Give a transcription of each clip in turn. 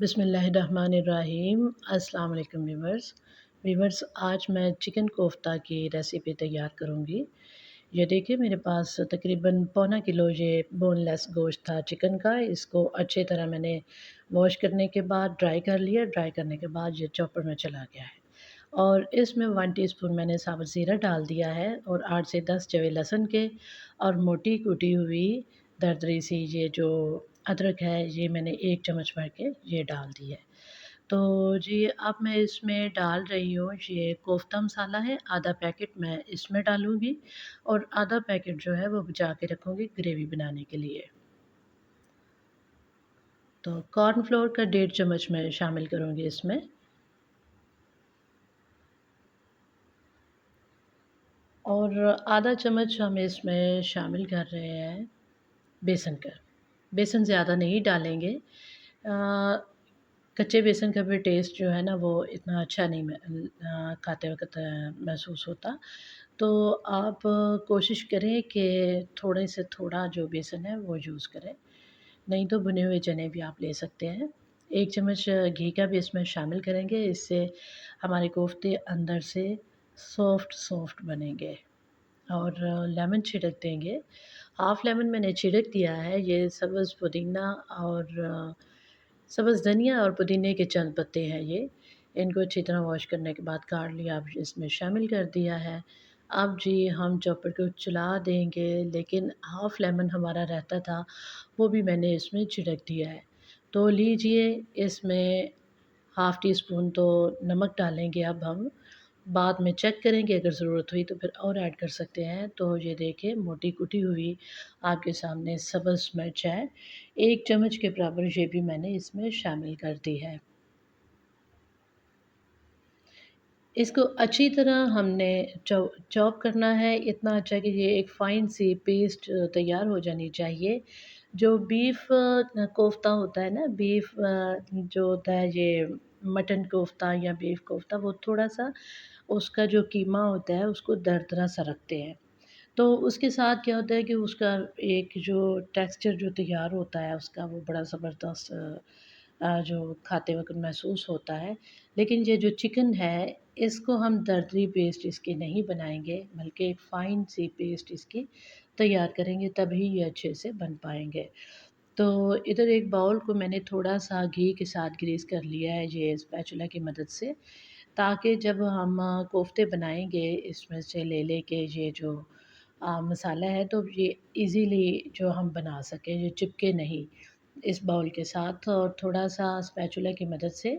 बिस्मिल्लाहिर्रहमानिर्रहीम। अस्सलाम वालेकुम वीवर्स, आज मैं चिकन कोफ्ता की रेसिपी तैयार करूँगी। ये देखिए, मेरे पास तकरीबन पौना किलो ये बोनलेस गोश्त था चिकन का। इसको अच्छी तरह मैंने वॉश करने के बाद ड्राई कर लिया। ड्राई करने के बाद ये चॉपर में चला गया है और इसमें 1 टीस्पून मैंने साबुत ज़ीरा डाल दिया है और 8 से 10 जवे लहसुन के और मोटी कुटी हुई दरदरी सी ये जो अदरक है, ये मैंने 1 चम्मच भर के ये डाल दी है। तो जी, अब मैं इसमें डाल रही हूँ ये कोफ्ता मसाला है, आधा पैकेट मैं इसमें डालूँगी और आधा पैकेट जो है वो बचा के रखूँगी ग्रेवी बनाने के लिए। तो कॉर्नफ्लोर का 1.5 चम्मच मैं शामिल करूँगी इसमें और आधा चम्मच हम इसमें शामिल कर रहे हैं बेसन का। बेसन ज़्यादा नहीं डालेंगे। कच्चे बेसन का भी टेस्ट जो है ना वो इतना अच्छा नहीं खाते वक़्त महसूस होता। तो आप कोशिश करें कि थोड़े से थोड़ा जो बेसन है वो यूज़ करें, नहीं तो भुने हुए चने भी आप ले सकते हैं। 1 चम्मच घी का भी इसमें शामिल करेंगे, इससे हमारे कोफ्ते अंदर से सॉफ्ट बनेंगे। और लेमन छिड़क देंगे। हाफ़ लेमन मैंने छिड़क दिया है। ये सब्ज़ पुदीना और सब्ज़ धनिया और पुदीने के चंद पत्ते हैं ये। इनको अच्छी तरह वॉश करने के बाद काट लिया, अब इसमें शामिल कर दिया है। अब जी हम चॉपर को चला देंगे, लेकिन हाफ़ लेमन हमारा रहता था, वो भी मैंने इसमें छिड़क दिया है। तो लीजिए, इसमें हाफ़ टी स्पून तो नमक डालेंगे अब हम। बाद में चेक करेंगे, अगर ज़रूरत हुई तो फिर और ऐड कर सकते हैं। तो ये देखिए, मोटी कुटी हुई आपके सामने सब्ज़ मिर्च है। 1 चम्मच के बराबर ये भी मैंने इसमें शामिल कर दी है। इसको अच्छी तरह हमने चॉप करना है, इतना अच्छा कि ये एक फ़ाइन सी पेस्ट तैयार हो जानी चाहिए। जो बीफ कोफ्ता होता है ना, बीफ जो होता है ये मटन कोफ्ता या बीफ कोफ्ता, वो थोड़ा-सा उसका जो कीमा होता है उसको दरदरा सा रखते हैं। तो उसके साथ क्या होता है कि उसका एक जो टेक्सचर जो तैयार होता है उसका, वो बड़ा ज़बरदस्त जो खाते वक़्त महसूस होता है। लेकिन ये जो चिकन है, इसको हम दरदरी पेस्ट इसकी नहीं बनाएँगे, बल्कि एक फ़ाइन सी पेस्ट इसकी तैयार करेंगे, तभी ये अच्छे से बन पाएँगे। तो इधर एक बाउल को मैंने थोड़ा-सा घी के साथ ग्रीस कर लिया है ये स्पैचुला की मदद से, ताकि जब हम कोफ्ते बनाएँगे इसमें से ले लेके ये जो मसाला है, तो ये इज़ीली जो हम बना सकें, ये चिपके नहीं इस बाउल के साथ। और थोड़ा-सा स्पैचुला की मदद से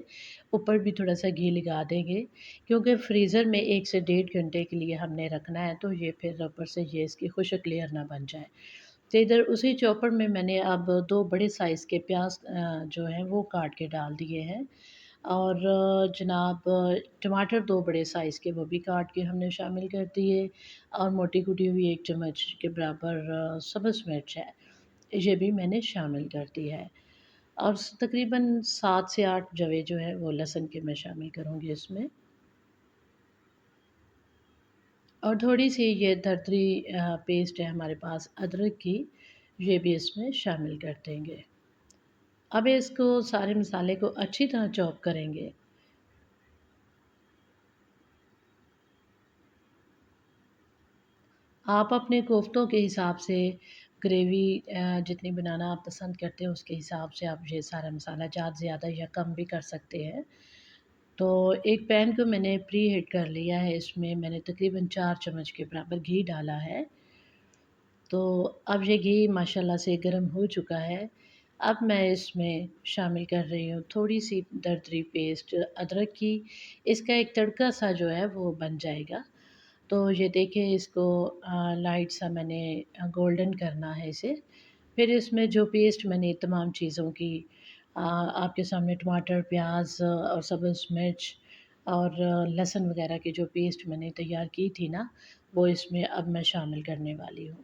ऊपर भी थोड़ा-सा घी लगा देंगे, क्योंकि फ्रीज़र में 1 से डेढ़ घंटे के लिए हमने रखना है, तो ये फिर ऊपर से ये इसकी खुश्क लेयर ना बन जाए। तो इधर उसी चॉपर में मैंने अब 2 बड़े साइज़ के प्याज़ जो हैं वो काट के डाल दिए हैं और जनाब टमाटर 2 बड़े साइज़ के वो भी काट के हमने शामिल कर दिए और मोटी कुटी हुई 1 चम्मच के बराबर सब्ज़ मिर्च है, ये भी मैंने शामिल कर दी है। और तकरीबन 7 से 8 जवे जो है वो लहसुन के मैं शामिल करूँगी इसमें और थोड़ी-सी ये दरदरी पेस्ट है हमारे पास अदरक की, ये भी इसमें शामिल कर देंगे। अब इसको सारे मसाले को अच्छी तरह चॉप करेंगे। आप अपने कोफ्तों के हिसाब से ग्रेवी जितनी बनाना आप पसंद करते हैं उसके हिसाब से आप ये सारा मसाला ज़्यादा या कम भी कर सकते हैं। तो एक पैन को मैंने प्री हीट कर लिया है, इसमें मैंने तकरीबन 4 चम्मच के बराबर घी डाला है। तो अब ये घी माशाल्लाह से गर्म हो चुका है। अब मैं इसमें शामिल कर रही हूँ थोड़ी-सी दरदरी पेस्ट अदरक की। इसका एक तड़का सा जो है वो बन जाएगा। तो ये देखिए, इसको लाइट सा मैंने गोल्डन करना है इसे। फिर इसमें जो पेस्ट मैंने तमाम चीज़ों की आपके सामने टमाटर, प्याज़ और सब्ज़ मिर्च और लहसुन वग़ैरह की जो पेस्ट मैंने तैयार की थी ना, वो इसमें अब मैं शामिल करने वाली हूँ।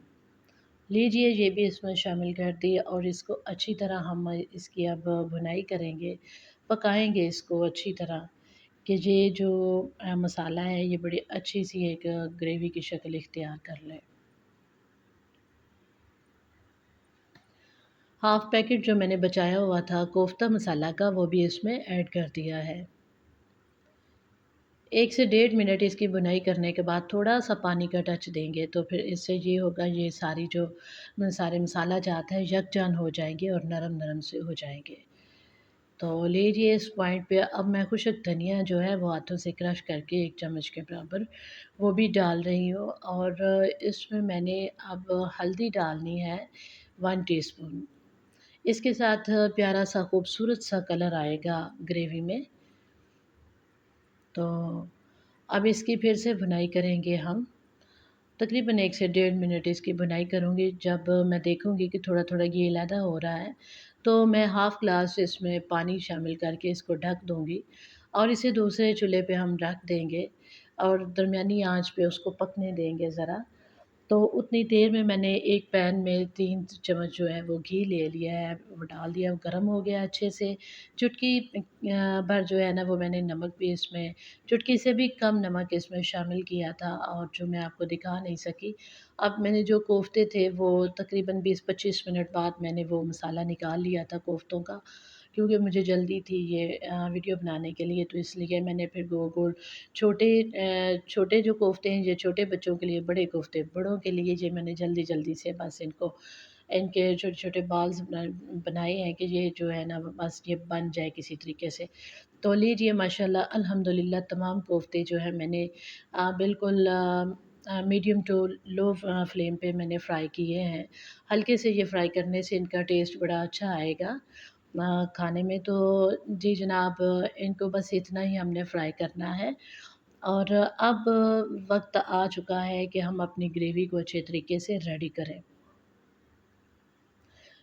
लीजिए, ये भी इसमें शामिल कर दिए और इसको अच्छी तरह हम इसकी अब भुनाई करेंगे, पकाएँगे इसको अच्छी तरह कि ये जो मसाला है ये बड़ी अच्छी-सी एक ग्रेवी की शक्ल इख्तियार कर ले। हाफ़ पैकेट जो मैंने बचाया हुआ था कोफ्ता मसाला का वो भी इसमें ऐड कर दिया है। 1 से डेढ़ मिनट इसकी भुनाई करने के बाद थोड़ा-सा पानी का टच देंगे तो फिर इससे ये होगा ये सारी जो सारे मसाला जाता है यकजान हो जाएँगे और नरम-नरम से हो जाएँगे। तो लीजिए इस पॉइंट पे अब मैं खुशक धनिया जो है वो हाथों से क्रश करके 1 चम्मच के बराबर वो भी डाल रही हूँ और इसमें मैंने अब हल्दी डालनी है 1 टीस्पून। इसके साथ प्यारा-सा खूबसूरत-सा कलर आएगा ग्रेवी में। तो अब इसकी फिर से भुनाई करेंगे हम। तकरीबन 1 से डेढ़ मिनट इसकी भुनाई करूँगी। जब मैं देखूँगी कि थोड़ा-थोड़ा ये अलहदा हो रहा है, तो मैं हाफ़ ग्लास इसमें पानी शामिल करके इसको ढक दूँगी और इसे दूसरे चूल्हे पे हम रख देंगे और दरमियानी आँच पे उसको पकने देंगे ज़रा। तो उतनी देर में मैंने एक पैन में 3 चम्मच जो है वो घी ले लिया है, वो डाल दिया, वो गरम हो गया अच्छे से। चुटकी भर जो है ना वो मैंने नमक भी इसमें चुटकी से भी कम नमक इसमें शामिल किया था और जो मैं आपको दिखा नहीं सकी। अब मैंने जो कोफ्ते थे वो तकरीबन 20-25 मिनट बाद मैंने वो मसाला निकाल लिया था कोफ्तों का, क्योंकि मुझे जल्दी थी ये वीडियो बनाने के लिए तो इसलिए मैंने फिर गोल-गोल छोटे जो कोफ्ते हैं ये छोटे बच्चों के लिए, बड़े कोफ्ते बड़ों के लिए ये मैंने जल्दी-जल्दी से बस इनको इनके छोटे-छोटे बाल्स बनाए हैं कि ये जो है ना बस ये बन जाए किसी तरीके से। तो लीजिए माशाल्लाह अल्हम्दुलिल्लाह तमाम कोफ्ते जो है मैंने बिल्कुल मीडियम टू लो फ्लेम पे मैंने फ्राई किए हैं। हल्के से ये फ्राई करने से इनका टेस्ट बड़ा अच्छा आएगा खाने में। तो जी जनाब इनको बस इतना ही हमने फ्राई करना है और अब वक़्त आ चुका है कि हम अपनी ग्रेवी को अच्छे तरीके से रेडी करें।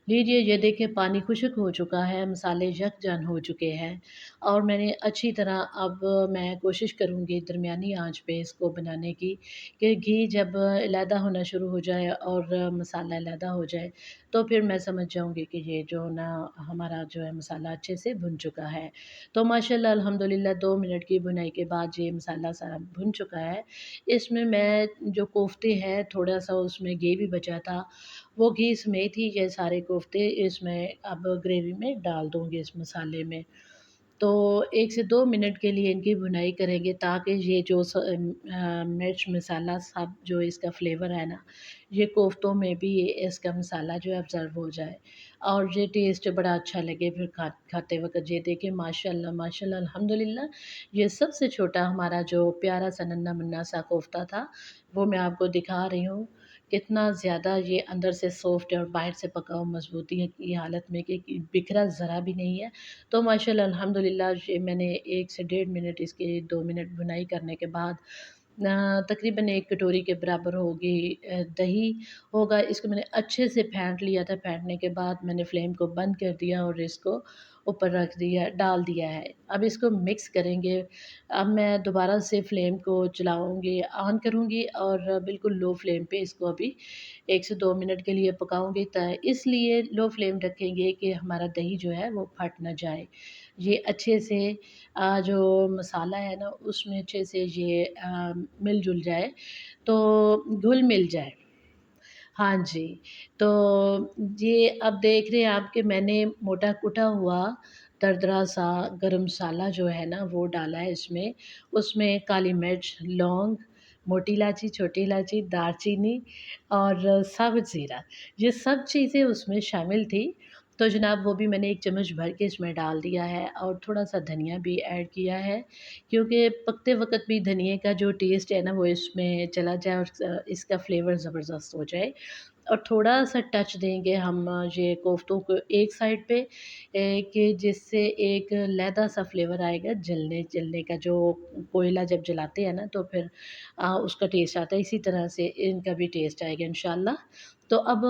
लीजिए ये देखिए पानी खुश्क हो चुका है, मसाले यकजान हो चुके हैं और मैंने अच्छी तरह अब मैं कोशिश करूँगी दरमियानी आँच पे इसको बनाने की कि घी जब अलहदा होना शुरू हो जाए और मसाला अलहदा हो जाए, तो फिर मैं समझ जाऊँगी कि ये जो ना हमारा जो है मसाला अच्छे से भुन चुका है। तो माशाल्लाह अल्हम्दुलिल्लाह 2 मिनट की भुनाई के बाद ये मसाला सारा भुन चुका है। इसमें मैं जो कोफ्ते हैं थोड़ा-सा उसमें घी भी बचा था वो घी समेत ही ये सारे कोफ्ते इसमें अब ग्रेवी में डाल दूँगी इस मसाले में। तो 1 से 2 मिनट के लिए इनकी भुनाई करेंगे ताकि ये जो मिर्च मसाला सब जो इसका फ्लेवर है ना, ये कोफ्तों में भी ये इसका मसाला जो है ऑब्ज़र्व हो जाए और ये टेस्ट बड़ा अच्छा लगे फिर खाते वक़्त। ये देखिए माशाल्लाह, माशाल्लाह अल्हम्दुलिल्लाह ये सबसे छोटा हमारा जो प्यारा-सा नन्हा-मुन्ना सा कोफ्ता था, वो मैं आपको दिखा रही हूँ। कितना ज़्यादा ये अंदर से सॉफ्ट है और बाहर से पका हुआ मज़बूती है की हालत में कि बिखरा ज़रा भी नहीं है। तो माशाल्लाह अल्हम्दुलिल्लाह ये मैंने 1 से डेढ़ मिनट इसके 2 मिनट भुनाई करने के बाद तकरीबन 1 कटोरी के बराबर होगी दही होगा। इसको मैंने अच्छे से फेंट लिया था, फेंटने के बाद मैंने फ्लेम को बंद कर दिया और इसको ऊपर रख दिया डाल दिया है। अब इसको मिक्स करेंगे। अब मैं दोबारा से फ्लेम को चलाऊँगी ऑन करूँगी और बिल्कुल लो फ्लेम पे इसको अभी 1 से 2 मिनट के लिए पकाऊँगी त इसलिए लो फ्लेम रखेंगे कि हमारा दही जो है वो फट ना जाए। ये अच्छे से जो मसाला है ना उसमें अच्छे से ये मिल-जुल जाए, तो घुल-मिल जाए। हाँ जी, तो ये अब देख रहे हैं आप कि मैंने मोटा कुटा हुआ दरदरा सा गरम मसाला जो है ना वो डाला है इसमें। उसमें काली मिर्च, लौंग, मोटी इलायची, छोटी इलायची, दालचीनी और साबुत ज़ीरा, ये सब चीज़ें उसमें शामिल थी। तो जनाब वो भी मैंने 1 चम्मच भर के इसमें डाल दिया है और थोड़ा-सा धनिया भी ऐड किया है, क्योंकि पकते वक़्त भी धनिये का जो टेस्ट है ना वो इसमें चला जाए और इसका फ्लेवर ज़बरदस्त हो जाए। और थोड़ा-सा टच देंगे हम ये कोफ्तों को एक साइड पे कि जिससे एक लहदा-सा फ्लेवर आएगा जलने का जो कोयला जब जलाते हैं ना तो फिर उसका टेस्ट आता है। इसी तरह से इनका भी टेस्ट आएगा इंशाल्लाह। तो अब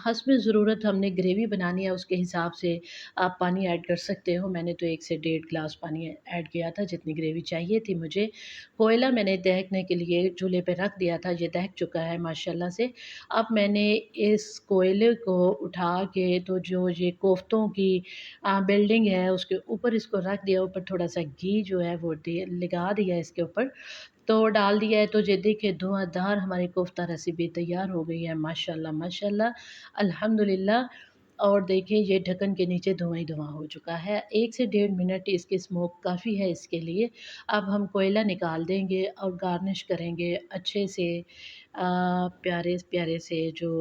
हस्ब ज़रूरत हमने ग्रेवी बनानी है उसके हिसाब से आप पानी ऐड कर सकते हो। मैंने तो 1 से डेढ़ ग्लास पानी ऐड किया था जितनी ग्रेवी चाहिए थी मुझे। कोयला मैंने दहकने के लिए चूल्हे पे रख दिया था, ये दहक चुका है माशाल्लाह से। अब मैंने इस कोयले को उठा के तो जो ये कोफ्तों की बिल्डिंग है उसके ऊपर इसको रख दिया, ऊपर थोड़ा-सा घी जो है वो लगा दिया इसके ऊपर, तो डाल दिया है तो ये देखिए धुआँधार हमारी कोफ्ता रेसिपी तैयार हो गई है माशाल्लाह, माशाल्लाह। अल्हम्दुलिल्लाह और देखिए ये ढक्कन के नीचे धुआँ ही धुआँ हो चुका है। 1 से डेढ़ मिनट इसकी स्मोक काफ़ी है इसके लिए। अब हम कोयला निकाल देंगे और गार्निश करेंगे अच्छे से प्यारे-प्यारे से जो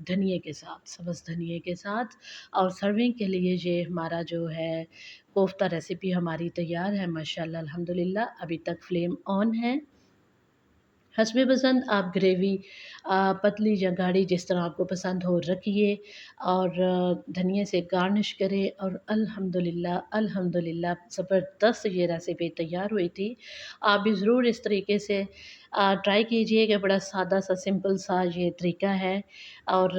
धनिये के साथ, सब्ज़ धनिये के साथ। और सर्विंग के लिए ये हमारा जो है कोफ्ता रेसिपी हमारी तैयार है माशाअल्लाह अल्हम्दुलिल्लाह। अभी तक फ्लेम ऑन है। हस्बे पसंद आप ग्रेवी पतली या गाढ़ी जिस तरह आपको पसंद हो रखिए और धनिये से गार्निश करें और अल्हम्दुलिल्लाह अल्हम्दुलिल्लाह ज़बरदस्त ये रेसिपी तैयार हुई थी। आप भी ज़रूर इस तरीके से ट्राई कीजिएगा। बड़ा सादा सा सिंपल सा ये तरीका है और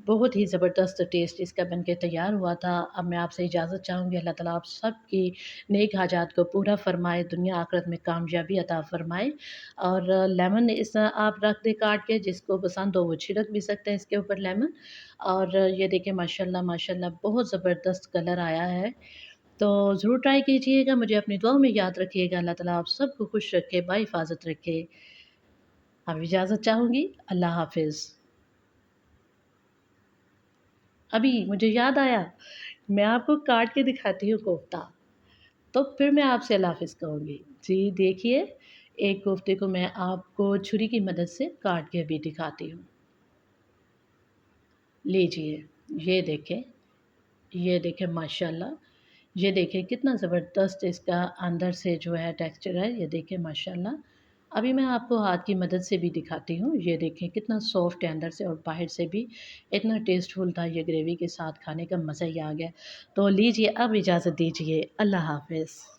बहुत ही ज़बरदस्त टेस्ट इसका बन के तैयार हुआ था। अब मैं आपसे इजाज़त चाहूँगी। अल्लाह ताला आप सबकी नेक हाजात को पूरा फ़रमाए, दुनिया आखिरत में कामयाबी अता फ़रमाए। और लेमन इस आप रख दें काट के, जिसको पसंद हो वो छिड़क भी सकते हैं इसके ऊपर लेमन। और ये देखिए माशाल्लाह माशाल्लाह बहुत ज़बरदस्त कलर आया है। तो ज़रूर ट्राई कीजिएगा। मुझे अपनी दुआओं में याद रखिएगा। अल्लाह ताला आप सबको खुश रखे, बाहिफ़ाज़त रखे। अब इजाज़त चाहूँगी। अल्लाह हाफ़िज़। अभी मुझे याद आया, मैं आपको काट के दिखाती हूँ कोफ्ता, तो फिर मैं आपसे अल्लाह हाफ़िज़ कहूँगी। जी देखिए, एक कोफ्ते को मैं आपको छुरी की मदद से काट के अभी दिखाती हूँ। लीजिए, ये देखें, ये देखें माशाल्लाह, ये देखें कितना ज़बरदस्त इसका अंदर से जो है टेक्सचर है, ये देखें माशाल्लाह। अभी मैं आपको हाथ की मदद से भी दिखाती हूँ, ये देखें कितना सॉफ्ट है अंदर से और बाहर से भी इतना टेस्टफुल था, ये ग्रेवी के साथ खाने का मज़ा ही आ गया। तो लीजिए अब इजाज़त दीजिए, अल्लाह हाफ़िज़।